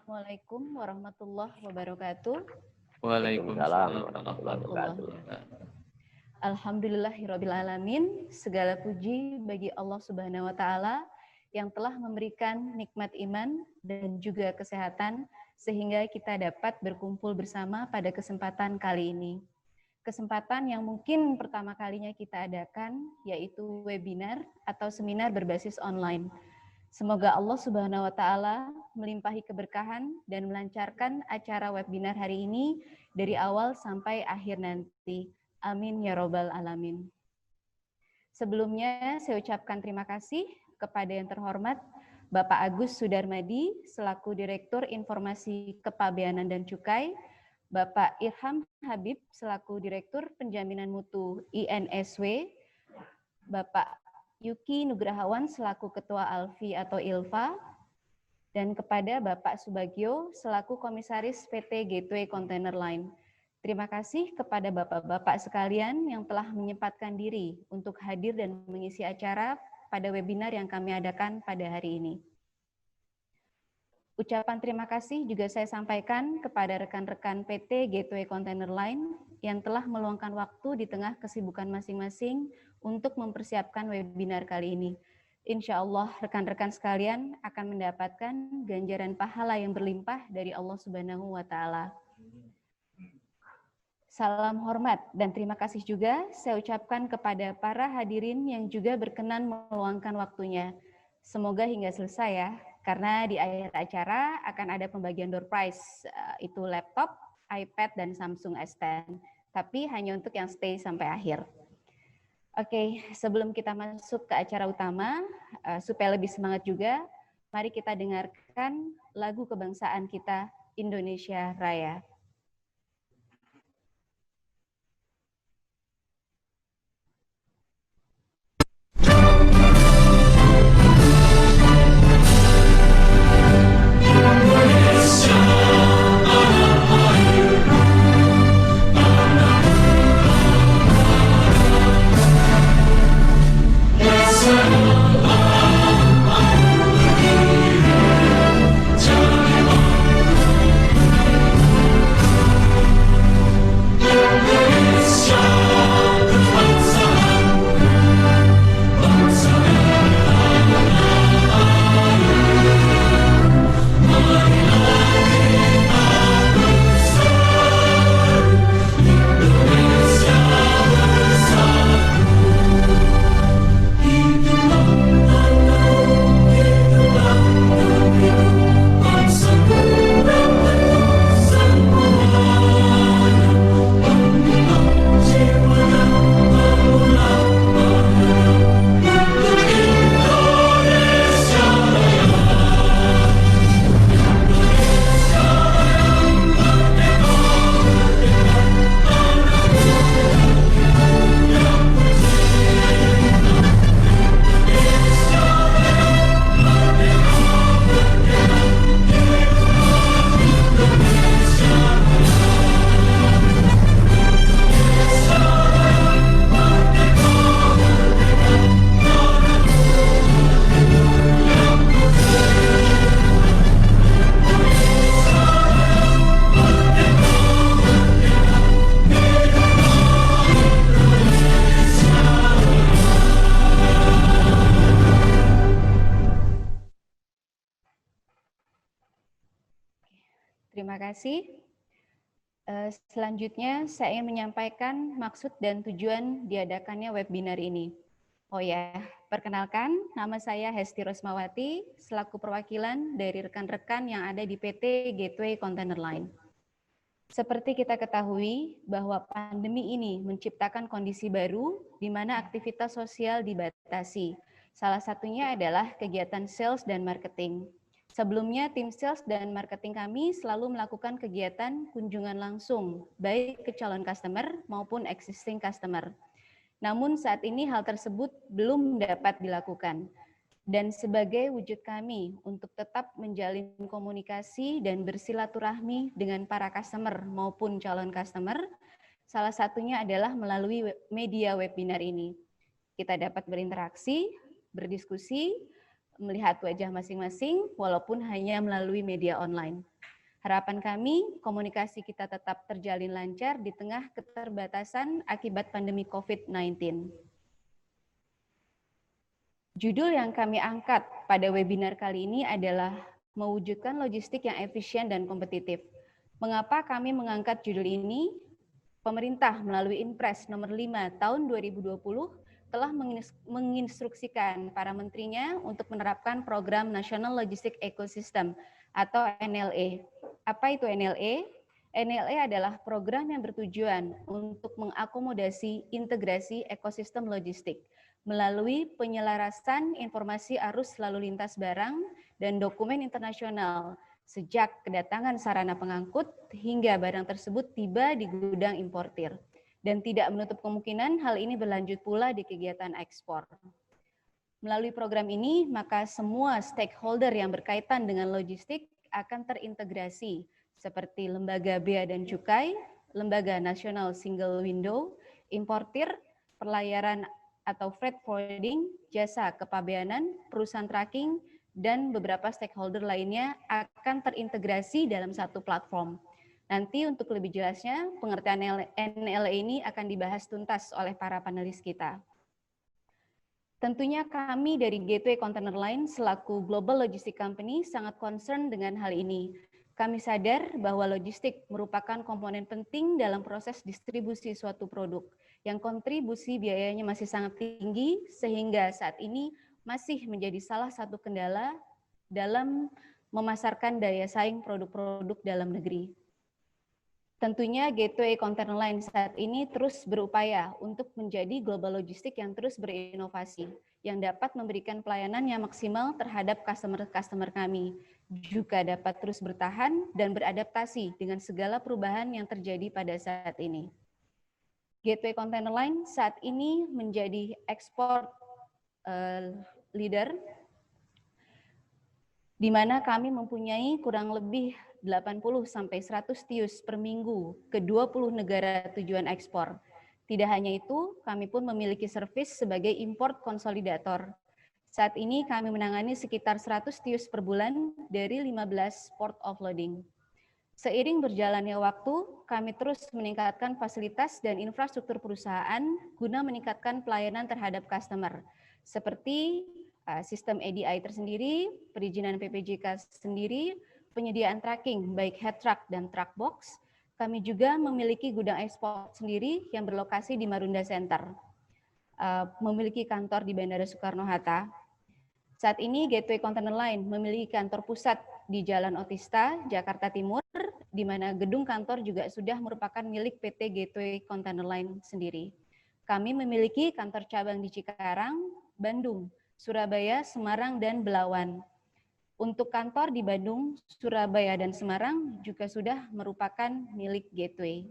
Assalamualaikum warahmatullahi wabarakatuh. Waalaikumsalam warahmatullahi wabarakatuh. Alhamdulillahirabbil alamin. Segala puji bagi Allah Subhanahu wa taala yang telah memberikan nikmat iman dan juga kesehatan sehingga kita dapat berkumpul bersama pada kesempatan kali ini. Kesempatan yang mungkin pertama kalinya kita adakan yaitu webinar atau seminar berbasis online. Semoga Allah Subhanahu wa taala melimpahi keberkahan dan melancarkan acara webinar hari ini dari awal sampai akhir nanti. Amin ya robbal alamin. Sebelumnya saya ucapkan terima kasih kepada yang terhormat Bapak Agus Sudarmadi selaku Direktur Informasi Kepabeanan dan Cukai, Bapak Irham Habib selaku Direktur Penjaminan Mutu INSW, Bapak Yuki Nugrahawan selaku Ketua Alfi atau ILFA, dan kepada Bapak Subagio selaku Komisaris PT Gateway Container Line. Terima kasih kepada Bapak-Bapak sekalian yang telah menyempatkan diri untuk hadir dan mengisi acara pada webinar yang kami adakan pada hari ini. Ucapan terima kasih juga saya sampaikan kepada rekan-rekan PT Gateway Container Line yang telah meluangkan waktu di tengah kesibukan masing-masing untuk mempersiapkan webinar kali ini. Insya Allah rekan-rekan sekalian akan mendapatkan ganjaran pahala yang berlimpah dari Allah Subhanahu wa taala. Salam hormat dan terima kasih juga saya ucapkan kepada para hadirin yang juga berkenan meluangkan waktunya. Semoga hingga selesai ya, karena di akhir acara akan ada pembagian door prize, itu laptop, iPad, dan Samsung S10. Tapi hanya untuk yang stay sampai akhir. Oke, sebelum kita masuk ke acara utama, supaya lebih semangat juga, mari kita dengarkan lagu kebangsaan kita, Indonesia Raya. Terima kasih. Selanjutnya saya ingin menyampaikan maksud dan tujuan diadakannya webinar ini. Oh ya, perkenalkan nama saya Hesti Rosmawati selaku perwakilan dari rekan-rekan yang ada di PT Gateway Container Line. Seperti kita ketahui bahwa pandemi ini menciptakan kondisi baru di mana aktivitas sosial dibatasi. Salah satunya adalah kegiatan sales dan marketing. Sebelumnya, tim sales dan marketing kami selalu melakukan kegiatan kunjungan langsung, baik ke calon customer maupun existing customer. Namun saat ini hal tersebut belum dapat dilakukan. Dan sebagai wujud kami untuk tetap menjalin komunikasi dan bersilaturahmi dengan para customer maupun calon customer, salah satunya adalah melalui media webinar ini. Kita dapat berinteraksi, berdiskusi, melihat wajah masing-masing walaupun hanya melalui media online. Harapan kami, komunikasi kita tetap terjalin lancar di tengah keterbatasan akibat pandemi COVID-19. Judul yang kami angkat pada webinar kali ini adalah mewujudkan logistik yang efisien dan kompetitif. Mengapa kami mengangkat judul ini? Pemerintah melalui Inpres nomor 5 tahun 2020 telah menginstruksikan para menterinya untuk menerapkan program National Logistic Ecosystem atau NLE. Apa itu NLE? NLE adalah program yang bertujuan untuk mengakomodasi integrasi ekosistem logistik melalui penyelarasan informasi arus lalu lintas barang dan dokumen internasional sejak kedatangan sarana pengangkut hingga barang tersebut tiba di gudang importir, dan tidak menutup kemungkinan hal ini berlanjut pula di kegiatan ekspor. Melalui program ini, maka semua stakeholder yang berkaitan dengan logistik akan terintegrasi, seperti Lembaga Bea dan Cukai, Lembaga Nasional Single Window, importir, pelayaran atau freight forwarding, jasa kepabeanan, perusahaan tracking, dan beberapa stakeholder lainnya akan terintegrasi dalam satu platform. Nanti untuk lebih jelasnya, pengertian NLE ini akan dibahas tuntas oleh para panelis kita. Tentunya kami dari Gateway Container Line selaku Global Logistic Company sangat concern dengan hal ini. Kami sadar bahwa logistik merupakan komponen penting dalam proses distribusi suatu produk, yang kontribusi biayanya masih sangat tinggi, sehingga saat ini masih menjadi salah satu kendala dalam memasarkan daya saing produk-produk dalam negeri. Tentunya Gateway Container Line saat ini terus berupaya untuk menjadi global logistik yang terus berinovasi, yang dapat memberikan pelayanan yang maksimal terhadap customer kami, juga dapat terus bertahan dan beradaptasi dengan segala perubahan yang terjadi pada saat ini. Gateway Container Line saat ini menjadi ekspor leader, di mana kami mempunyai kurang lebih 80-100 TEUs per minggu ke 20 negara tujuan ekspor. Tidak hanya itu, kami pun memiliki servis sebagai import konsolidator. Saat ini kami menangani sekitar 100 TEUs per bulan dari 15 port offloading. Seiring berjalannya waktu, kami terus meningkatkan fasilitas dan infrastruktur perusahaan guna meningkatkan pelayanan terhadap customer, seperti sistem EDI tersendiri, perizinan PPJK sendiri, penyediaan tracking baik head truck dan truck box. Kami juga memiliki gudang ekspor sendiri yang berlokasi di Marunda Center, memiliki kantor di Bandara Soekarno-Hatta. Saat ini Gateway Container Line memiliki kantor pusat di Jalan Otista, Jakarta Timur, di mana gedung kantor juga sudah merupakan milik PT Gateway Container Line sendiri. Kami memiliki kantor cabang di Cikarang, Bandung, Surabaya, Semarang, dan Belawan. Untuk kantor di Bandung, Surabaya, dan Semarang juga sudah merupakan milik Gateway.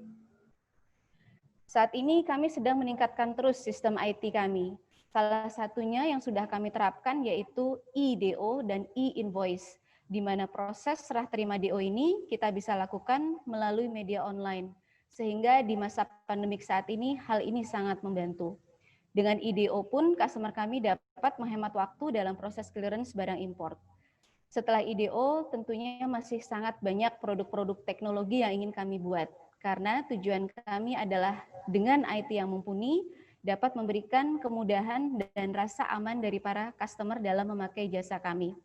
Saat ini kami sedang meningkatkan terus sistem IT kami. Salah satunya yang sudah kami terapkan yaitu e-DO dan e-invoice, di mana proses serah terima DO ini kita bisa lakukan melalui media online, sehingga di masa pandemik saat ini hal ini sangat membantu. Dengan e-DO pun customer kami dapat menghemat waktu dalam proses clearance barang import. Setelah e-DO tentunya masih sangat banyak produk-produk teknologi yang ingin kami buat, karena tujuan kami adalah dengan IT yang mumpuni dapat memberikan kemudahan dan rasa aman dari para customer dalam memakai jasa kami.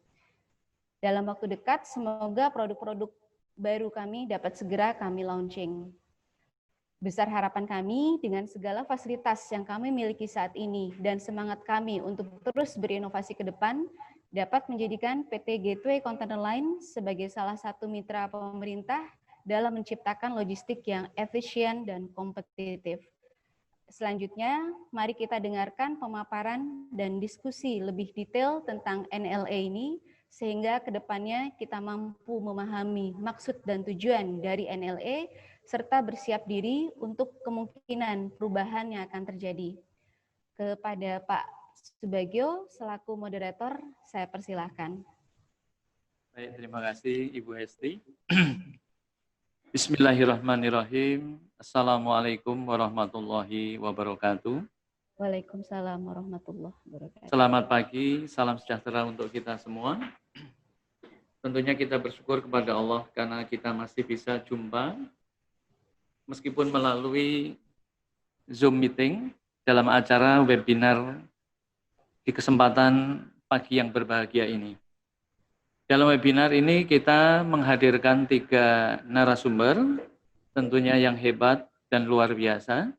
Dalam waktu dekat, semoga produk-produk baru kami dapat segera kami launching. Besar harapan kami dengan segala fasilitas yang kami miliki saat ini dan semangat kami untuk terus berinovasi ke depan dapat menjadikan PT Gateway Container Line sebagai salah satu mitra pemerintah dalam menciptakan logistik yang efisien dan kompetitif. Selanjutnya, mari kita dengarkan pemaparan dan diskusi lebih detail tentang NLE ini, sehingga ke depannya kita mampu memahami maksud dan tujuan dari NLE, serta bersiap diri untuk kemungkinan perubahan yang akan terjadi. Kepada Pak Subagio, selaku moderator, saya persilahkan. Baik, terima kasih Ibu Hesti. Bismillahirrahmanirrahim. Assalamualaikum warahmatullahi wabarakatuh. Waalaikumsalam warahmatullahi wabarakatuh. Selamat pagi, salam sejahtera untuk kita semua. Tentunya kita bersyukur kepada Allah karena kita masih bisa jumpa meskipun melalui Zoom meeting dalam acara webinar di kesempatan pagi yang berbahagia ini. Dalam webinar ini kita menghadirkan 3 narasumber, tentunya yang hebat dan luar biasa.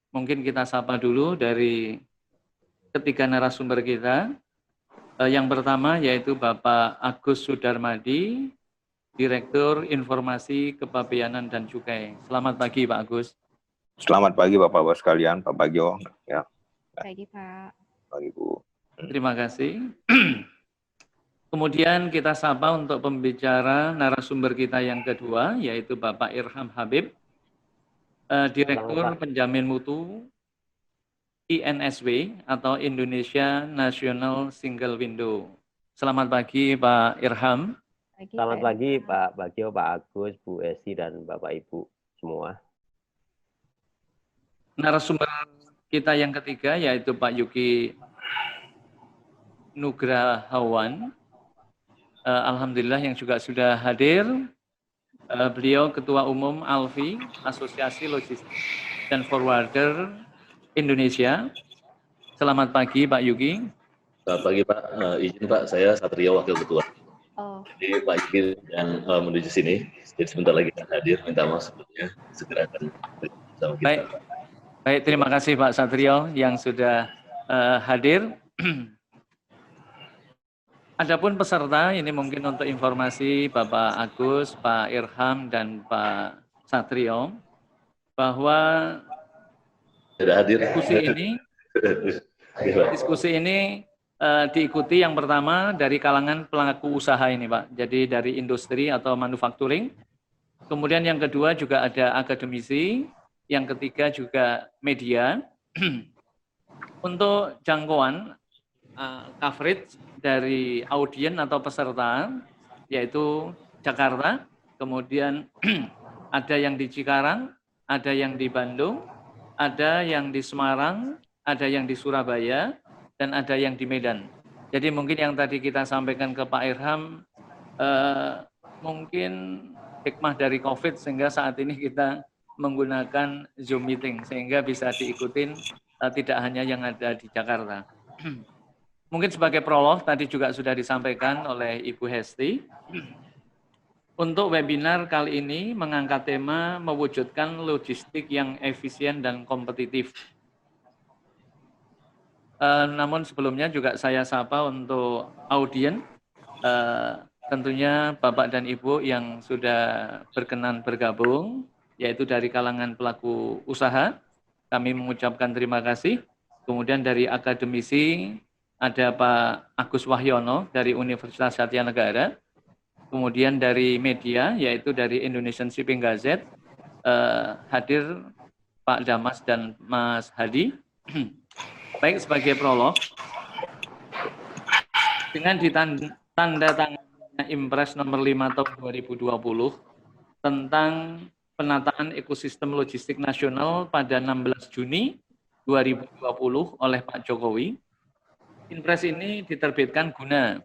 Mungkin kita sapa dulu dari ketiga narasumber kita. Yang pertama yaitu Bapak Agus Sudarmadi, Direktur Informasi Kepabeanan dan Cukai. Selamat pagi Pak Agus. Selamat pagi Bapak-Bapak sekalian, Pak Bagio. Ya. Pagi Pak. Pagi Bu. Terima kasih. Kemudian kita sapa untuk pembicara narasumber kita yang kedua, yaitu Bapak Irham Habib, Direktur Penjamin Mutu INSW atau Indonesia National Single Window. Selamat pagi Pak Irham. Selamat pagi Pak Bagio, Pak Agus, Bu Esi, dan Bapak Ibu semua. Narasumber kita yang ketiga yaitu Pak Yuki Nugrahawan. Alhamdulillah yang juga sudah hadir. Beliau Ketua Umum ALFI, Asosiasi Logistik dan Forwarder Indonesia. Selamat pagi Pak Yuki. Selamat pagi Pak, izin Pak, saya Satrio Wakil Ketua. Jadi Pak Yuki yang menuju sini, jadi sebentar lagi akan hadir, minta maaf sebelumnya, segera akan bersama kita. Baik, terima kasih Pak Satrio yang sudah hadir. Adapun peserta, ini mungkin untuk informasi Bapak Agus, Pak Irham, dan Pak Satrio, bahwa sudah hadir. Diskusi ini diikuti yang pertama dari kalangan pelaku usaha ini Pak, jadi dari industri atau manufacturing. Kemudian yang kedua juga ada akademisi, yang ketiga juga media. Untuk jangkauan coverage dari audien atau peserta, yaitu Jakarta, kemudian ada yang di Cikarang, ada yang di Bandung, ada yang di Semarang, ada yang di Surabaya, dan ada yang di Medan. Jadi mungkin yang tadi kita sampaikan ke Pak Irham, mungkin hikmah dari COVID sehingga saat ini kita menggunakan Zoom meeting, sehingga bisa diikutin tidak hanya yang ada di Jakarta. Mungkin sebagai prolog tadi juga sudah disampaikan oleh Ibu Hesti. Untuk webinar kali ini mengangkat tema mewujudkan logistik yang efisien dan kompetitif. Namun sebelumnya juga saya sapa untuk audien, tentunya Bapak dan Ibu yang sudah berkenan bergabung, yaitu dari kalangan pelaku usaha. Kami mengucapkan terima kasih. Kemudian dari akademisi, ada Pak Agus Wahyono dari Universitas Satya Negara. Kemudian dari media, yaitu dari Indonesian Shipping Gazette, hadir Pak Damas dan Mas Hadi. Baik, sebagai prolog, dengan ditanda tangannya Impres nomor 5 tahun 2020 tentang penataan ekosistem logistik nasional pada 16 Juni 2020 oleh Pak Jokowi. Impres ini diterbitkan guna,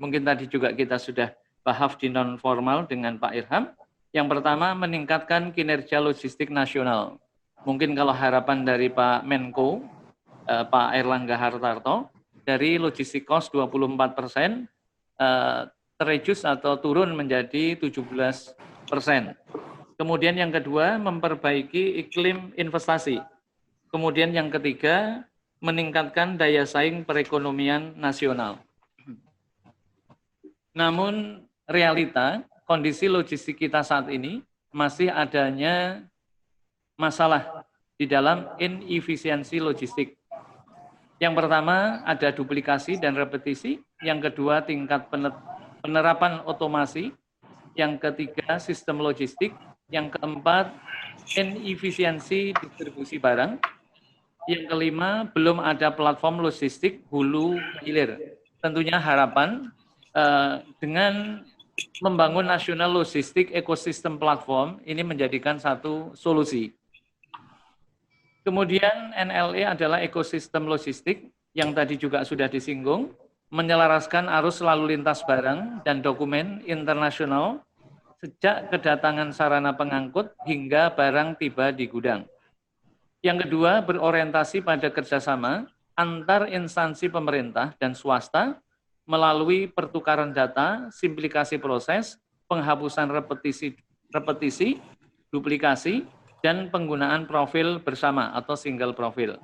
mungkin tadi juga kita sudah bahas di non formal dengan Pak Irham. Yang pertama, meningkatkan kinerja logistik nasional. Mungkin kalau harapan dari Pak Menko, Pak Erlangga Hartarto, dari logistik cost 24%, terreduce atau turun menjadi 17%. Kemudian yang kedua, memperbaiki iklim investasi. Kemudian yang ketiga, meningkatkan daya saing perekonomian nasional. Namun realita, kondisi logistik kita saat ini masih adanya masalah di dalam inefisiensi logistik. Yang pertama ada duplikasi dan repetisi, yang kedua tingkat penerapan otomasi, yang ketiga sistem logistik, yang keempat inefisiensi distribusi barang, yang kelima belum ada platform logistik hulu hilir. Tentunya harapan dengan membangun nasional logistik ekosistem platform ini menjadikan satu solusi. Kemudian NLE adalah ekosistem logistik yang tadi juga sudah disinggung, menyelaraskan arus lalu lintas barang dan dokumen internasional sejak kedatangan sarana pengangkut hingga barang tiba di gudang. Yang kedua, berorientasi pada kerjasama antar instansi pemerintah dan swasta melalui pertukaran data, simplifikasi proses, penghapusan repetisi, duplikasi, dan penggunaan profil bersama atau single profil.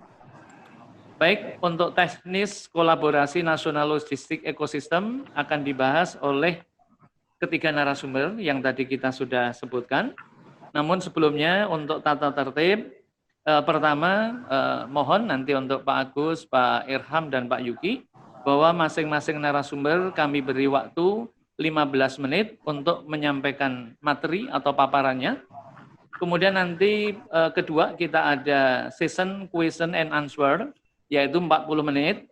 Baik, untuk teknis kolaborasi nasional logistik ekosistem akan dibahas oleh ketiga narasumber yang tadi kita sudah sebutkan. Namun sebelumnya untuk tata tertib, pertama mohon nanti untuk Pak Agus, Pak Irham, dan Pak Yuki, bahwa masing-masing narasumber kami beri waktu 15 menit untuk menyampaikan materi atau paparannya. Kemudian nanti kedua kita ada session question and answer, yaitu 40 menit,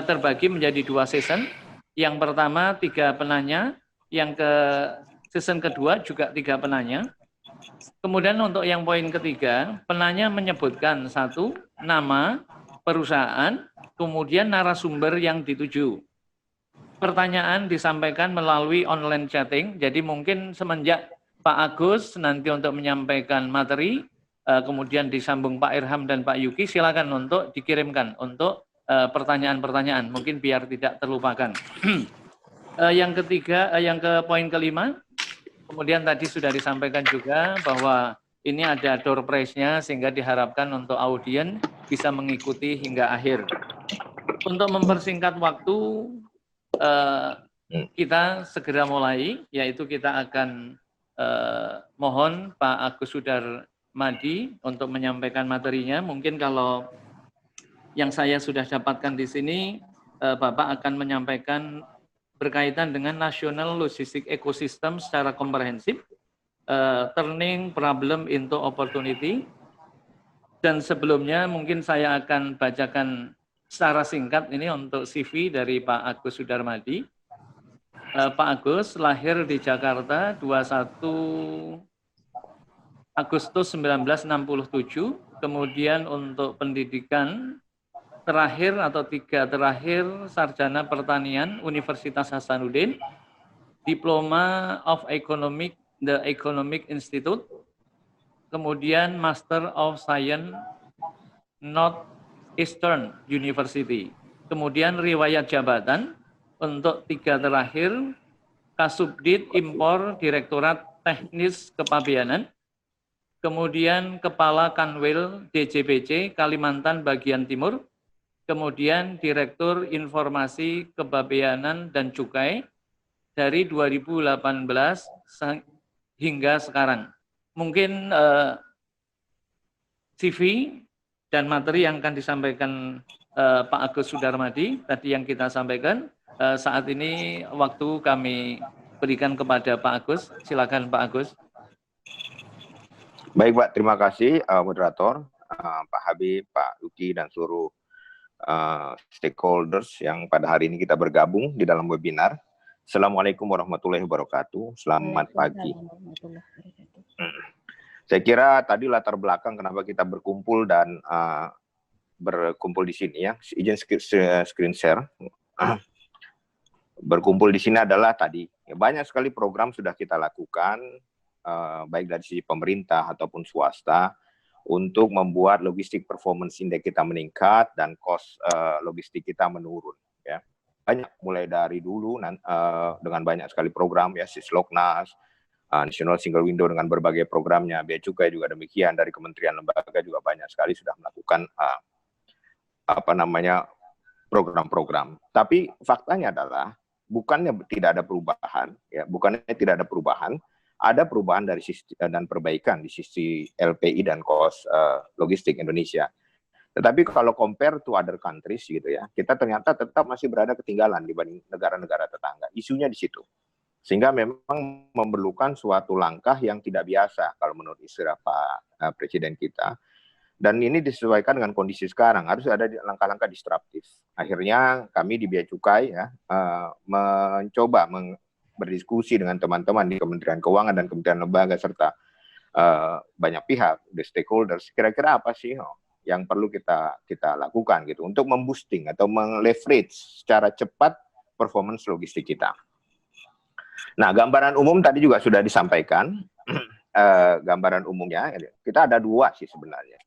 terbagi menjadi 2 session. Yang pertama 3 penanya, yang ke session kedua juga 3 penanya. Kemudian untuk yang poin ketiga, penanya menyebutkan 1, nama, perusahaan, kemudian narasumber yang dituju. Pertanyaan disampaikan melalui online chatting, jadi mungkin semenjak Pak Agus nanti untuk menyampaikan materi, kemudian disambung Pak Irham dan Pak Yuki, silakan untuk dikirimkan untuk pertanyaan-pertanyaan, mungkin biar tidak terlupakan. Yang ketiga, yang ke poin kelima, kemudian tadi sudah disampaikan juga bahwa ini ada door prize-nya sehingga diharapkan untuk audien bisa mengikuti hingga akhir. Untuk mempersingkat waktu, kita segera mulai, yaitu kita akan mohon Pak Agus Sudarmadi untuk menyampaikan materinya. Mungkin kalau yang saya sudah dapatkan di sini, Bapak akan menyampaikan berkaitan dengan National Logistic Ecosystem secara komprehensif, turning problem into opportunity. Dan sebelumnya mungkin saya akan bacakan secara singkat ini untuk CV dari Pak Agus Sudarmadi. Pak Agus lahir di Jakarta 21 Agustus 1967, kemudian untuk pendidikan terakhir atau 3 terakhir sarjana pertanian Universitas Hasanuddin, Diploma of Economic, The Economic Institute, kemudian Master of Science, Northeastern University. Kemudian riwayat jabatan untuk 3 terakhir, Kasubdit Impor Direktorat Teknis Kepabeanan, kemudian Kepala Kanwil DJBC Kalimantan Bagian Timur, kemudian Direktur Informasi Kepabeanan dan Cukai dari 2018 hingga sekarang. Mungkin CV dan materi yang akan disampaikan Pak Agus Sudarmadi tadi yang kita sampaikan. Saat ini waktu kami berikan kepada Pak Agus. Silakan Pak Agus. Baik Pak, terima kasih moderator, Pak Habib, Pak Yuki, dan seluruh stakeholders yang pada hari ini kita bergabung di dalam webinar. Assalamualaikum warahmatullahi wabarakatuh. Selamat pagi. Saya kira tadi latar belakang kenapa kita berkumpul dan berkumpul di sini ya. Izin screen share. Berkumpul di sini adalah tadi ya, banyak sekali program sudah kita lakukan baik dari sisi pemerintah ataupun swasta untuk membuat logistik performance index kita meningkat dan cost logistik kita menurun ya. Banyak mulai dari dulu dengan banyak sekali program ya, Sisloknas, National Single Window dengan berbagai programnya, Bea Cukai juga demikian, dari kementerian lembaga juga banyak sekali sudah melakukan program-program. Tapi faktanya adalah bukannya tidak ada perubahan, ya, bukannya tidak ada perubahan, ada perubahan dari sisi dan perbaikan di sisi LPI dan cost logistik Indonesia. Tetapi kalau compare to other countries gitu ya, kita ternyata tetap masih berada ketinggalan dibanding negara-negara tetangga. Isunya di situ. Sehingga memang memerlukan suatu langkah yang tidak biasa kalau menurut istilah Pak Presiden kita. Dan ini disesuaikan dengan kondisi sekarang, harus ada langkah-langkah disruptif. Akhirnya kami di Bea Cukai ya, mencoba berdiskusi dengan teman-teman di Kementerian Keuangan dan Kementerian Lembaga serta banyak pihak, the stakeholders, kira-kira apa sih yang perlu kita lakukan gitu untuk memboosting atau meleverage secara cepat performance logistik kita. Nah, gambaran umum tadi juga sudah disampaikan. Gambaran umumnya kita ada dua sih sebenarnya.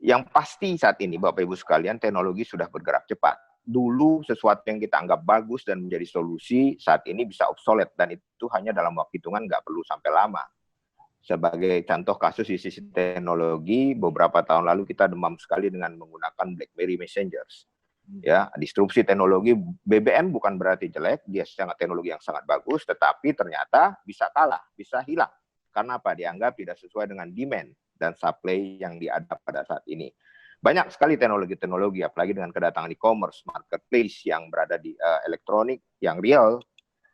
Yang pasti saat ini Bapak Ibu sekalian, teknologi sudah bergerak cepat. Dulu sesuatu yang kita anggap bagus dan menjadi solusi saat ini bisa obsolete, dan itu hanya dalam waktu hitungan, nggak perlu sampai lama. Sebagai contoh kasus di sisi teknologi, beberapa tahun lalu kita demam sekali dengan menggunakan BlackBerry Messengers. Ya, disrupsi teknologi. BBM bukan berarti jelek, dia teknologi yang sangat bagus, tetapi ternyata bisa kalah, bisa hilang. Karena apa? Dianggap tidak sesuai dengan demand dan supply yang ada pada saat ini. Banyak sekali teknologi-teknologi, apalagi dengan kedatangan e-commerce, marketplace yang berada di elektronik, yang real,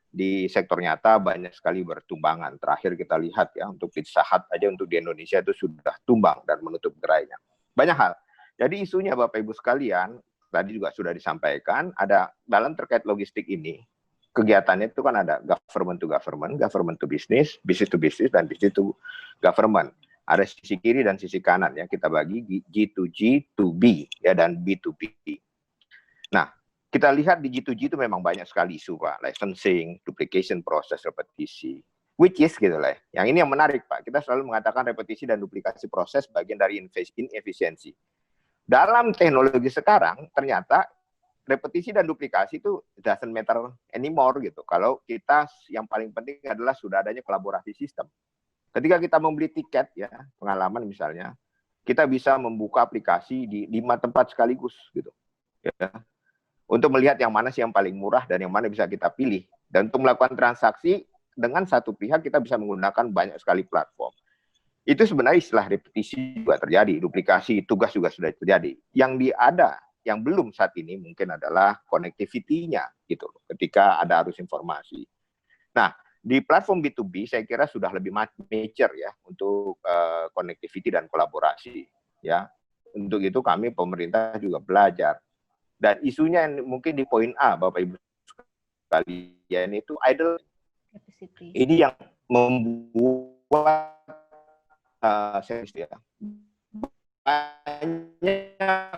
di sektor nyata banyak sekali bertumbangan. Terakhir kita lihat ya, untuk Pizza Hut aja untuk di Indonesia itu sudah tumbang dan menutup gerainya. Banyak hal. Jadi isunya Bapak Ibu sekalian, tadi juga sudah disampaikan, ada dalam terkait logistik ini, kegiatannya itu kan ada government to government, government to business to business, dan business to government. Ada sisi kiri dan sisi kanan yang kita bagi G2G, 2B, ya, dan B2B. Nah, kita lihat di G2G itu memang banyak sekali isu, Pak. Licensing, duplication proses, repetisi. Which is gitu lah. Yang ini yang menarik, Pak. Kita selalu mengatakan repetisi dan duplikasi proses bagian dari inefisiensi. Dalam teknologi sekarang, ternyata repetisi dan duplikasi itu doesn't matter anymore gitu. Kalau kita yang paling penting adalah sudah adanya kolaborasi sistem. Ketika kita membeli tiket, ya, pengalaman misalnya, kita bisa membuka aplikasi di 5 tempat sekaligus gitu. Ya. Untuk melihat yang mana sih yang paling murah dan yang mana bisa kita pilih. Dan untuk melakukan transaksi dengan satu pihak kita bisa menggunakan banyak sekali platform. Itu sebenarnya istilah repetisi juga terjadi, duplikasi tugas juga sudah terjadi. Yang belum saat ini mungkin adalah connectivity-nya gitu, ketika ada arus informasi. Nah, di platform B2B saya kira sudah lebih mature ya untuk connectivity dan kolaborasi ya. Untuk itu kami pemerintah juga belajar. Dan isunya yang mungkin di poin A, Bapak Ibu sekalian, itu idle capacity. Ini yang membuat service ya. Banyak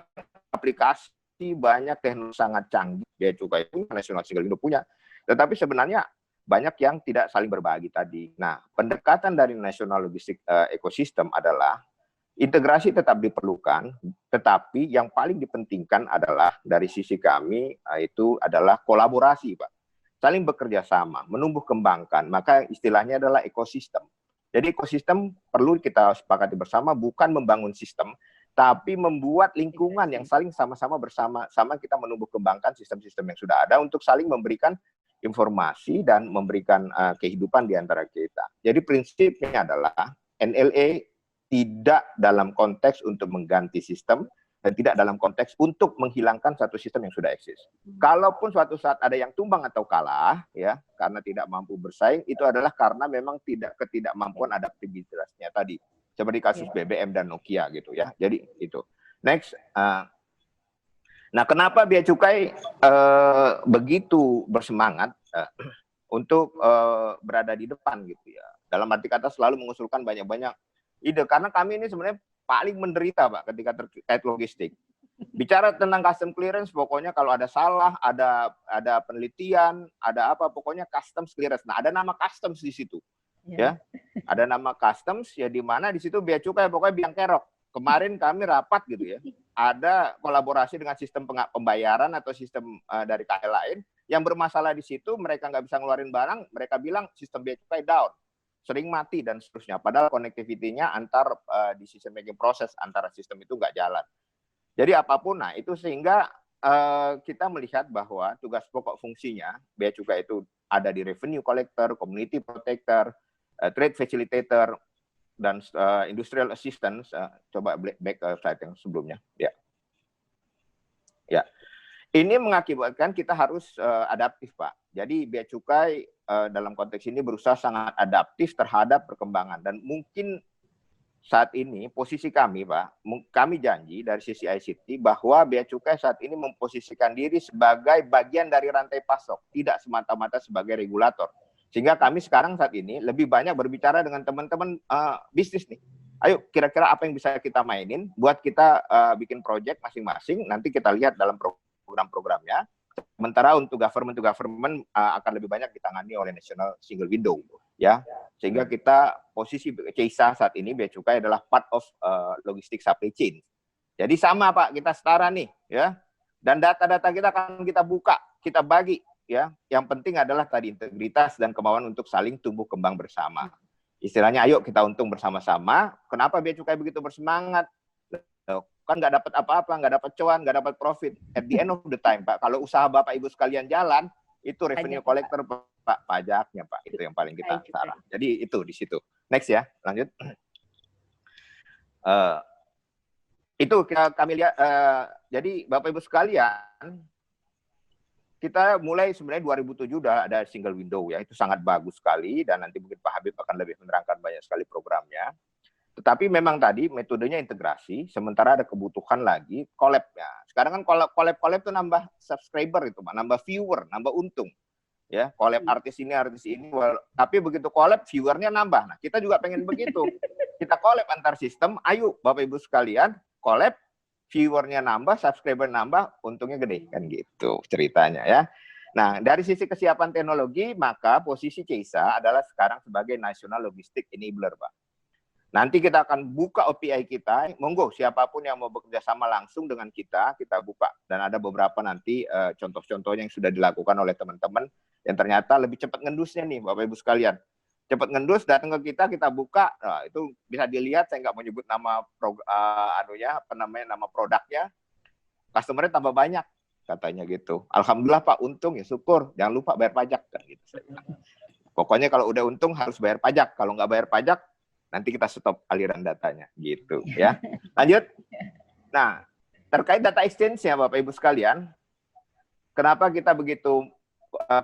aplikasi, banyak teknologi sangat canggih, Bea Cukai punya, National Single Window punya. Tetapi sebenarnya banyak yang tidak saling berbagi tadi. Nah, pendekatan dari National Logistic Ecosystem adalah integrasi tetap diperlukan, tetapi yang paling dipentingkan adalah dari sisi kami itu adalah kolaborasi, Pak. Saling bekerja sama, menumbuh kembangkan, maka istilahnya adalah ekosistem. Jadi ekosistem perlu kita sepakati bersama, bukan membangun sistem, tapi membuat lingkungan yang saling sama-sama bersama-sama kita menumbuh kembangkan sistem-sistem yang sudah ada untuk saling memberikan informasi dan memberikan kehidupan di antara kita. Jadi prinsipnya adalah NLA tidak dalam konteks untuk mengganti sistem dan tidak dalam konteks untuk menghilangkan satu sistem yang sudah eksis. Kalaupun suatu saat ada yang tumbang atau kalah ya karena tidak mampu bersaing, itu adalah karena memang ketidakmampuan adaptabilitasnya tadi. Seperti kasus BBM dan Nokia gitu ya. Jadi itu. Next. Nah, kenapa Bea Cukai begitu bersemangat untuk berada di depan gitu ya. Dalam arti kata selalu mengusulkan banyak-banyak ide, karena kami ini sebenarnya paling menderita, Pak, ketika terkait logistik. Bicara tentang custom clearance, pokoknya kalau ada salah, ada penelitian, ada apa, pokoknya customs clearance. Nah, ada nama customs di situ, ya. Ada nama customs, ya, di mana di situ Bea Cukai pokoknya biang kerok. Kemarin kami rapat gitu ya, ada kolaborasi dengan sistem pembayaran atau sistem dari KL lain yang bermasalah di situ, mereka nggak bisa ngeluarin barang, mereka bilang sistem Bea Cukai down, sering mati dan seterusnya. Padahal connectivity-nya antar decision making proses antara sistem itu nggak jalan. Jadi apapun, nah itu sehingga kita melihat bahwa tugas pokok fungsinya Bea Cukai itu ada di revenue collector, community protector, trade facilitator, dan industrial assistance. Coba back ke slide yang sebelumnya. Ya. Ya. Ini mengakibatkan kita harus adaptif, Pak. Jadi Bea Cukai dalam konteks ini berusaha sangat adaptif terhadap perkembangan, dan mungkin saat ini posisi kami, Pak, kami janji dari sisi ICT bahwa Bea Cukai saat ini memposisikan diri sebagai bagian dari rantai pasok, tidak semata-mata sebagai regulator. Sehingga kami sekarang saat ini lebih banyak berbicara dengan teman-teman bisnis nih. Ayo kira-kira apa yang bisa kita mainin buat kita bikin project masing-masing, nanti kita lihat dalam program-programnya. Sementara untuk government to government akan lebih banyak ditangani oleh National Single Window, ya. Sehingga kita posisi CISA saat ini Bea Cukai adalah part of logistic supply chain. Jadi sama Pak, kita setara nih, ya. Dan data-data kita akan kita buka, kita bagi, ya. Yang penting adalah tadi integritas dan kemauan untuk saling tumbuh kembang bersama. Istilahnya, ayo kita untung bersama-sama. Kenapa Bea Cukai begitu bersemangat? Kan nggak dapat apa-apa, nggak dapat cuan, nggak dapat profit. At the end of the time, Pak, kalau usaha Bapak Ibu sekalian jalan, itu revenue collector, Pak, pajaknya, Pak. Itu yang paling kita sarah. Jadi itu di situ. Next ya, lanjut. Itu kami lihat, jadi Bapak Ibu sekalian, kita mulai sebenarnya 2007 udah ada single window ya, itu sangat bagus sekali, dan nanti mungkin Pak Habib akan lebih menerangkan banyak sekali programnya. Tetapi memang tadi metodenya integrasi, sementara ada kebutuhan lagi collab-nya. Sekarang kan collab itu nambah subscriber itu, Pak, nambah viewer, nambah untung. Ya, collab artis ini, tapi begitu collab viewernya nambah. Nah, kita juga pengen begitu. Kita collab antar sistem, ayo Bapak Ibu sekalian, collab, viewernya nambah, subscriber nambah, untungnya gede, kan gitu ceritanya ya. Nah, dari sisi kesiapan teknologi, maka posisi CISA adalah sekarang sebagai National Logistic Enabler, Pak. Nanti kita akan buka OPI kita, monggo siapapun yang mau bekerja sama langsung dengan kita buka. Dan ada beberapa nanti contoh-contohnya yang sudah dilakukan oleh teman-teman yang ternyata lebih cepat ngendusnya nih Bapak Ibu sekalian. Cepat ngendus, datang ke kita buka, nah, itu bisa dilihat, saya nggak mau nyebut nama nama produknya, customer-nya tambah banyak, katanya gitu. Alhamdulillah Pak, untung ya syukur, jangan lupa bayar pajak, kan gitu. Pokoknya kalau udah untung harus bayar pajak, kalau nggak bayar pajak, nanti kita stop aliran datanya, gitu ya. Lanjut. Nah, terkait data exchange-nya Bapak Ibu sekalian, kenapa kita begitu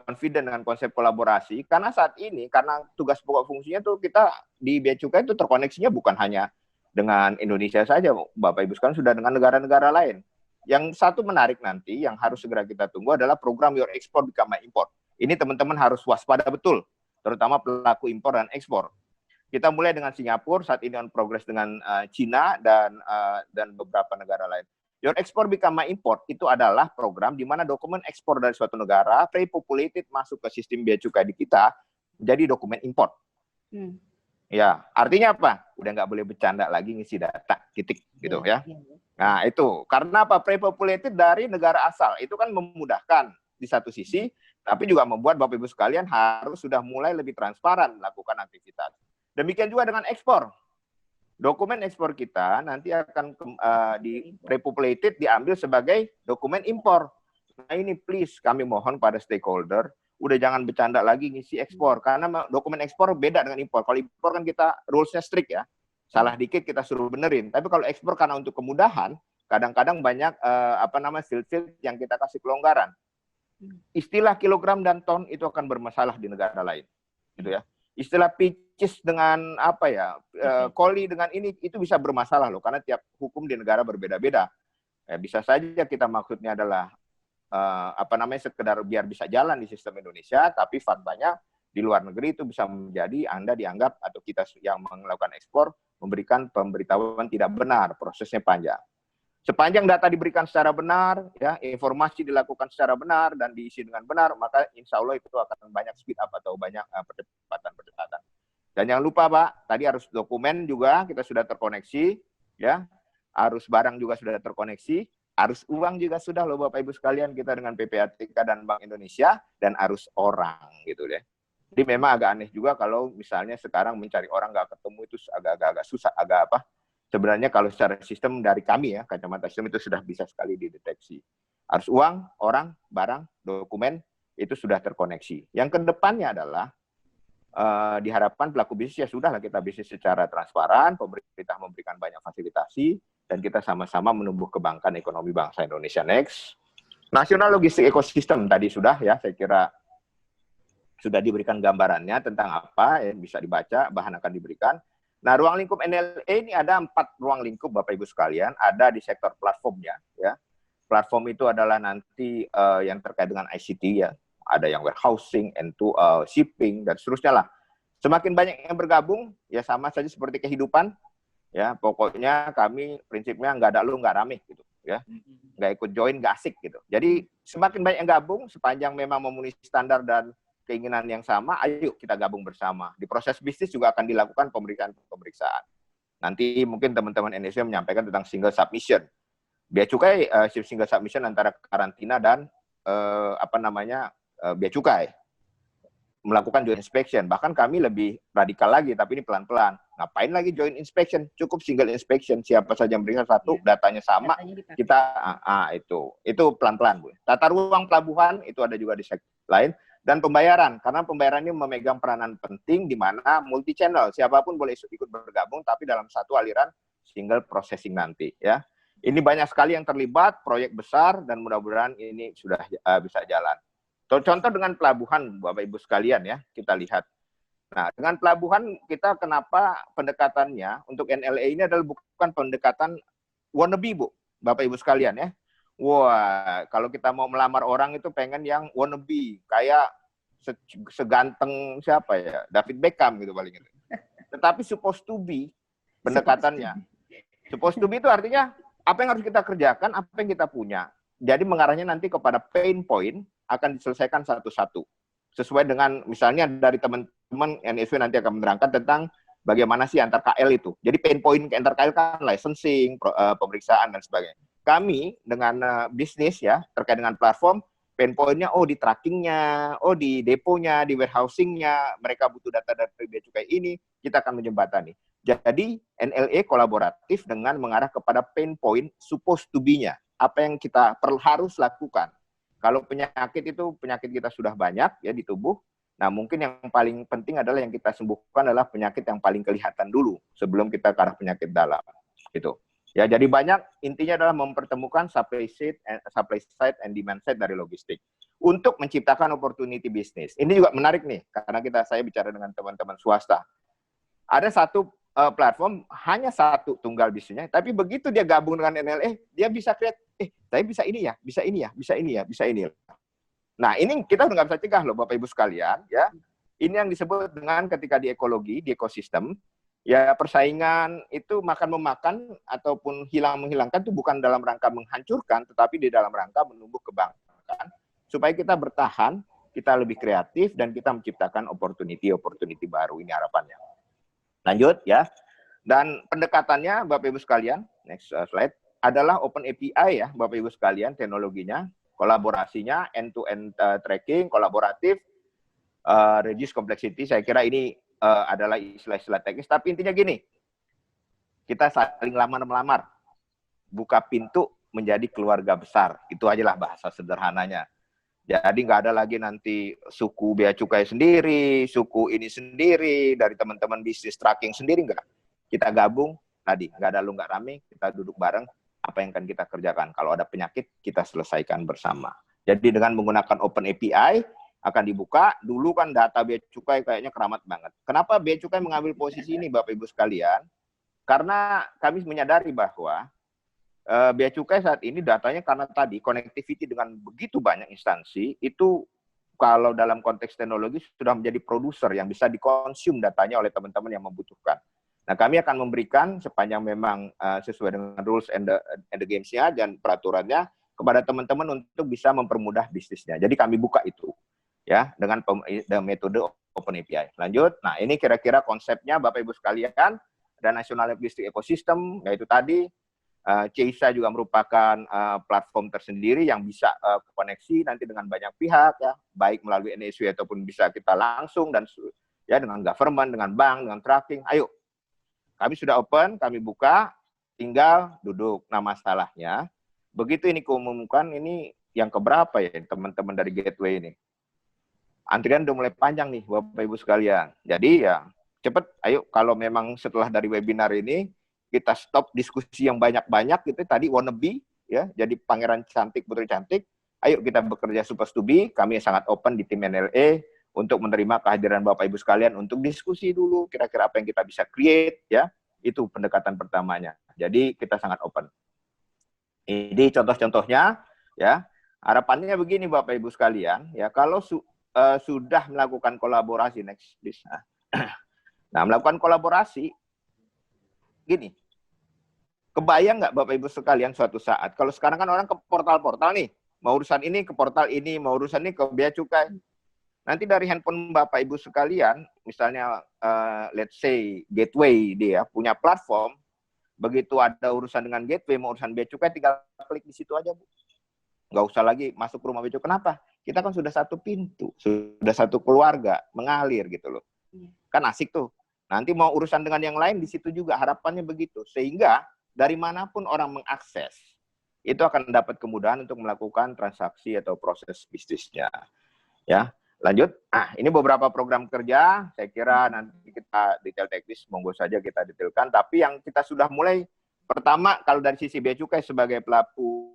confident dengan konsep kolaborasi? Karena saat ini, karena tugas pokok fungsinya tuh kita di Bea Cukai itu terkoneksinya bukan hanya dengan Indonesia saja, Bapak Ibu sekalian, sudah dengan negara-negara lain. Yang satu menarik nanti, yang harus segera kita tunggu adalah program Your Export Become My Import. Ini teman-teman harus waspada betul, terutama pelaku impor dan ekspor. Kita mulai dengan Singapura, saat ini on progress dengan Cina dan beberapa negara lain. Your Export Become My Import itu adalah program di mana dokumen ekspor dari suatu negara pre-populated masuk ke sistem bea cukai di kita menjadi dokumen import. Ya, artinya apa? Udah nggak boleh bercanda lagi ngisi data, titik gitu ya. Nah itu karena apa? Pre-populated dari negara asal itu kan memudahkan di satu sisi, tapi juga membuat Bapak Ibu sekalian harus sudah mulai lebih transparan melakukan aktivitas. Demikian juga dengan ekspor. Dokumen ekspor kita nanti akan di repopulated diambil sebagai dokumen impor. Nah ini please kami mohon pada stakeholder, udah jangan bercanda lagi ngisi ekspor. Karena dokumen ekspor beda dengan impor. Kalau impor kan kita rules-nya strict ya. Salah dikit kita suruh benerin. Tapi kalau ekspor karena untuk kemudahan, kadang-kadang banyak field-field yang kita kasih kelonggaran. Istilah kilogram dan ton itu akan bermasalah di negara lain. Gitu ya. Istilah pitches dengan koli dengan ini itu bisa bermasalah loh, karena tiap hukum di negara berbeda-beda. Bisa saja kita maksudnya adalah sekedar biar bisa jalan di sistem Indonesia, tapi faktanya di luar negeri itu bisa menjadi Anda dianggap atau kita yang melakukan ekspor memberikan pemberitahuan tidak benar, prosesnya panjang. Sepanjang data diberikan secara benar, ya, informasi dilakukan secara benar dan diisi dengan benar, maka insya Allah itu akan banyak speed up atau banyak percepatan. Dan jangan lupa Pak, tadi harus dokumen juga kita sudah terkoneksi, ya, arus barang juga sudah terkoneksi, arus uang juga sudah loh Bapak Ibu sekalian kita dengan PPATK dan Bank Indonesia, dan arus orang gitu deh. Jadi memang agak aneh juga kalau misalnya sekarang mencari orang nggak ketemu itu agak susah, sebenarnya kalau secara sistem dari kami ya, kacamata sistem itu sudah bisa sekali dideteksi. Arus uang, orang, barang, dokumen, itu sudah terkoneksi. Yang kedepannya adalah diharapkan pelaku bisnis ya sudahlah kita bisnis secara transparan, pemerintah memberikan banyak fasilitasi, dan kita sama-sama menumbuh kembangkan ekonomi bangsa Indonesia next. National Logistic Ecosystem tadi sudah ya, saya kira sudah diberikan gambarannya tentang apa, yang bisa dibaca, bahan akan diberikan. Nah, ruang lingkup NLE ini ada 4 ruang lingkup Bapak Ibu sekalian, ada di sektor platformnya ya. Platform itu adalah nanti yang terkait dengan ICT ya. Ada yang warehousing, shipping dan seterusnya lah. Semakin banyak yang bergabung ya sama saja seperti kehidupan. Ya, pokoknya kami prinsipnya nggak ada lu nggak rame gitu ya, nggak ikut join nggak asik gitu. Jadi semakin banyak yang gabung, sepanjang memang memenuhi standar dan keinginan yang sama, ayo kita gabung bersama. Di proses bisnis juga akan dilakukan pemeriksaan. Nanti mungkin teman-teman NSW menyampaikan tentang single submission. Bea cukai single submission antara karantina dan bea cukai. Melakukan joint inspection. Bahkan kami lebih radikal lagi, tapi ini pelan-pelan. Ngapain lagi joint inspection? Cukup single inspection. Siapa saja yang berikan satu, datanya sama, kita itu pelan-pelan, Bu. Tata ruang pelabuhan itu ada juga di sektor lain. Dan pembayaran, karena pembayaran ini memegang peranan penting di mana multi channel, siapapun boleh ikut bergabung, tapi dalam satu aliran single processing nanti, ya. Ini banyak sekali yang terlibat, proyek besar, dan mudah-mudahan ini sudah bisa jalan. Contoh dengan pelabuhan, Bapak Ibu sekalian ya, kita lihat. Nah, dengan pelabuhan kita kenapa pendekatannya untuk NLA ini adalah bukan pendekatan wannabe, Bu, Bapak Ibu sekalian ya. Wah, kalau kita mau melamar orang itu pengen yang wannabe, kayak seganteng siapa ya, David Beckham gitu paling itu. Tetapi supposed to be pendekatannya. Supposed to be itu artinya apa yang harus kita kerjakan, apa yang kita punya. Jadi mengarahnya nanti kepada pain point akan diselesaikan satu-satu. Sesuai dengan misalnya dari teman-teman NSW nanti akan menerangkan tentang bagaimana sih antar KL itu. Jadi pain point antar KL kan licensing, pemeriksaan dan sebagainya. Kami dengan bisnis ya terkait dengan platform, pain point-nya di trackingnya, di deponya, di warehousing-nya, mereka butuh data dari bea cukai ini, kita akan menjembatani. Jadi NLA kolaboratif dengan mengarah kepada pain point supposed to be-nya. Apa yang kita harus lakukan. Kalau penyakit itu, penyakit kita sudah banyak ya di tubuh. Nah, mungkin yang paling penting adalah yang kita sembuhkan adalah penyakit yang paling kelihatan dulu sebelum kita ke arah penyakit dalam. Gitu. Ya, jadi banyak intinya adalah mempertemukan supply side and demand side dari logistik untuk menciptakan opportunity bisnis. Ini juga menarik nih karena saya bicara dengan teman-teman swasta. Ada satu platform hanya satu tunggal bisnisnya, tapi begitu dia gabung dengan NLA, dia bisa create, saya bisa ini ya, bisa ini ya, bisa ini ya, bisa ini. Nah, ini kita udah nggak bisa cegah loh, Bapak Ibu sekalian, ya. Ini yang disebut dengan ketika di ekologi, di ekosistem, ya persaingan itu makan-memakan ataupun hilang-menghilangkan itu bukan dalam rangka menghancurkan, tetapi di dalam rangka menumbuh kebanggaan, supaya kita bertahan, kita lebih kreatif, dan kita menciptakan opportunity baru, ini harapannya. Lanjut ya. Dan pendekatannya Bapak Ibu sekalian, next slide, adalah open API ya Bapak Ibu sekalian, teknologinya, kolaborasinya, end-to-end tracking, kolaboratif, reduce complexity. Saya kira ini adalah istilah-istilah teknis, tapi intinya gini, kita saling lamar-melamar, buka pintu menjadi keluarga besar. Itu aja lah bahasa sederhananya. Jadi nggak ada lagi nanti suku bea cukai sendiri, suku ini sendiri, dari teman-teman bisnis tracking sendiri, nggak. Kita gabung, tadi nggak ada lu nggak rame, kita duduk bareng, apa yang akan kita kerjakan. Kalau ada penyakit, kita selesaikan bersama. Jadi dengan menggunakan open API, akan dibuka, dulu kan data bea cukai kayaknya keramat banget. Kenapa bea cukai mengambil posisi ini Bapak Ibu sekalian? Karena kami menyadari bahwa bea cukai saat ini datanya karena tadi connectivity dengan begitu banyak instansi itu kalau dalam konteks teknologi sudah menjadi produser yang bisa dikonsum datanya oleh teman-teman yang membutuhkan. Nah, kami akan memberikan sepanjang memang sesuai dengan rules and the games-nya dan peraturannya kepada teman-teman untuk bisa mempermudah bisnisnya. Jadi kami buka itu ya dengan metode open API. Lanjut. Nah, ini kira-kira konsepnya Bapak Ibu sekalian, dan National Logistic Ecosystem yaitu tadi CISA juga merupakan platform tersendiri yang bisa koneksi nanti dengan banyak pihak ya, baik melalui NSW ataupun bisa kita langsung dan ya dengan government, dengan bank, dengan tracking. Ayo, kami sudah open, kami buka, tinggal duduk. Nah, masalahnya begitu ini keumumkan, ini yang keberapa ya teman-teman dari Gateway ini? Antrian udah mulai panjang nih Bapak Ibu sekalian. Jadi ya cepet, ayo kalau memang setelah dari webinar ini kita stop diskusi yang banyak-banyak gitu tadi wannabe ya, jadi pangeran cantik putri cantik. Ayo kita bekerja supposed to be. Kami sangat open di tim NLA untuk menerima kehadiran Bapak Ibu sekalian untuk diskusi dulu kira-kira apa yang kita bisa create ya. Itu pendekatan pertamanya. Jadi kita sangat open. Ini contoh-contohnya ya. Harapannya begini Bapak Ibu sekalian ya, kalau sudah melakukan kolaborasi, next please. Nah, melakukan kolaborasi gini, Kebayang nggak Bapak Ibu sekalian suatu saat, kalau sekarang kan orang ke portal-portal nih, mau urusan ini ke portal ini, mau urusan ini ke bea cukai. Nanti dari handphone Bapak Ibu sekalian, misalnya let's say gateway dia punya platform, begitu ada urusan dengan gateway, mau urusan bea cukai, tinggal klik di situ aja, Bu. Nggak usah lagi masuk ke rumah bea cukai. Kenapa? Kita kan sudah satu pintu, sudah satu keluarga, mengalir gitu loh. Kan asik tuh. Nanti mau urusan dengan yang lain di situ juga, harapannya begitu. Sehingga dari manapun orang mengakses, itu akan dapat kemudahan untuk melakukan transaksi atau proses bisnisnya. Ya, lanjut. Ini beberapa program kerja. Saya kira nanti kita detail teknis, monggo saja kita detailkan. Tapi yang kita sudah mulai, pertama kalau dari sisi bea cukai sebagai pelaku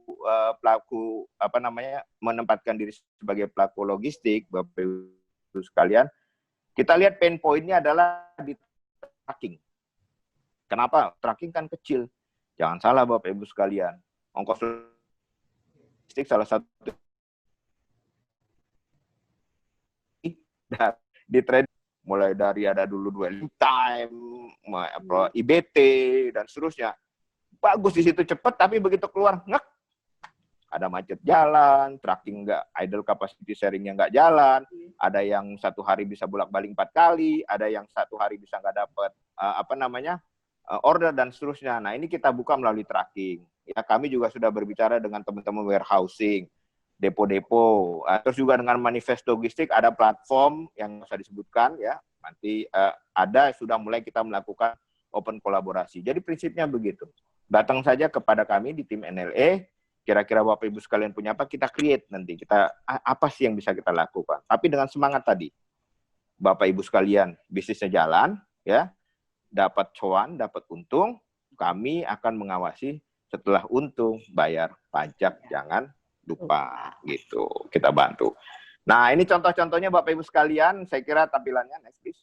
menempatkan diri sebagai pelaku logistik, Bapak Ibu sekalian, kita lihat pain point-nya adalah di tracking. Kenapa? Tracking kan kecil. Jangan salah Bapak Ibu sekalian. Ongkos logistik salah satu di trade, mulai dari ada dulu dwelling time, IBT dan seterusnya. Bagus di situ cepat, tapi begitu keluar ngek, ada macet jalan, tracking nggak, idle capacity sharingnya nggak jalan, ada yang satu hari bisa bolak-balik 4 kali, ada yang satu hari bisa nggak dapat order dan seterusnya. Nah, ini kita buka melalui tracking. Ya, kami juga sudah berbicara dengan teman-teman warehousing, depo-depo, terus juga dengan manifest logistik, ada platform yang bisa disebutkan ya. Nanti ada sudah mulai kita melakukan open kolaborasi. Jadi prinsipnya begitu. Datang saja kepada kami di tim NLE, kira-kira Bapak Ibu sekalian punya apa, kita create nanti. Kita apa sih yang bisa kita lakukan. Tapi dengan semangat tadi. Bapak Ibu sekalian, bisnisnya jalan, ya, dapat cuan, dapat untung, kami akan mengawasi setelah untung, bayar pajak, jangan lupa, gitu. Kita bantu. Nah, ini contoh-contohnya Bapak Ibu sekalian, saya kira tampilannya, next please.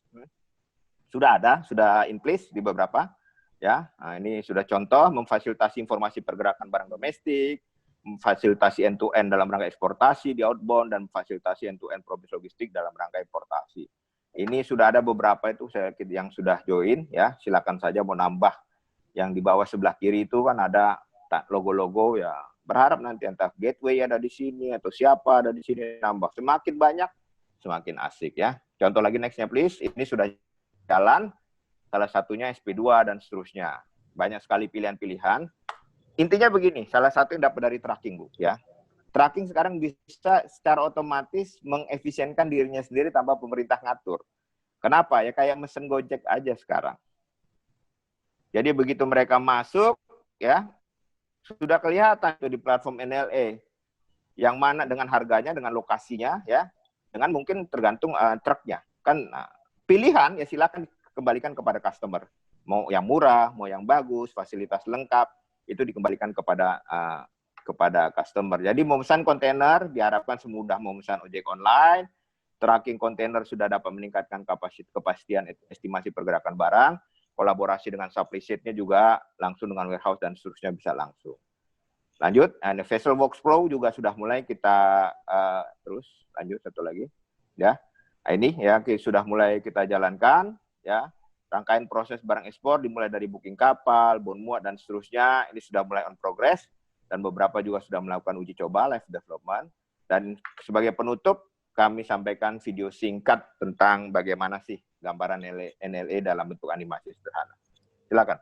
Sudah in place di beberapa. Ya, nah, ini sudah contoh memfasilitasi informasi pergerakan barang domestik, memfasilitasi end-to-end dalam rangka eksportasi di outbound, dan memfasilitasi end-to-end proses logistik dalam rangka importasi. Ini sudah ada beberapa itu saya yang sudah join, ya, silakan saja mau nambah. Yang di bawah sebelah kiri itu kan ada logo-logo, ya, berharap nanti entah gateway ada di sini atau siapa ada di sini, nambah. Semakin banyak, semakin asik ya. Contoh lagi nextnya please, ini sudah jalan. Salah satunya SP2 dan seterusnya. Banyak sekali pilihan-pilihan. Intinya begini, salah satu yang dapat dari tracking, Bu, ya. Tracking sekarang bisa secara otomatis mengefisienkan dirinya sendiri tanpa pemerintah ngatur. Kenapa? Ya kayak mesin Gojek aja sekarang. Jadi begitu mereka masuk, ya, sudah kelihatan tuh di platform NLE. Yang mana dengan harganya, dengan lokasinya, ya, dengan mungkin tergantung truknya. Kan pilihan ya silakan kembalikan kepada customer. Mau yang murah, mau yang bagus, fasilitas lengkap, itu dikembalikan kepada customer. Jadi memesan kontainer diharapkan semudah memesan ojek online, tracking kontainer sudah dapat meningkatkan kepastian estimasi pergerakan barang, kolaborasi dengan supply chain-nya juga langsung dengan warehouse dan seterusnya bisa langsung. Lanjut, vessel workflow juga sudah mulai kita terus lanjut satu lagi, ya. Nah, ini ya sudah mulai kita jalankan. Ya, rangkaian proses barang ekspor dimulai dari booking kapal, bon muat dan seterusnya. Ini sudah mulai on progress dan beberapa juga sudah melakukan uji coba live development. Dan sebagai penutup kami sampaikan video singkat tentang bagaimana sih gambaran NLE dalam bentuk animasi sederhana. Silakan.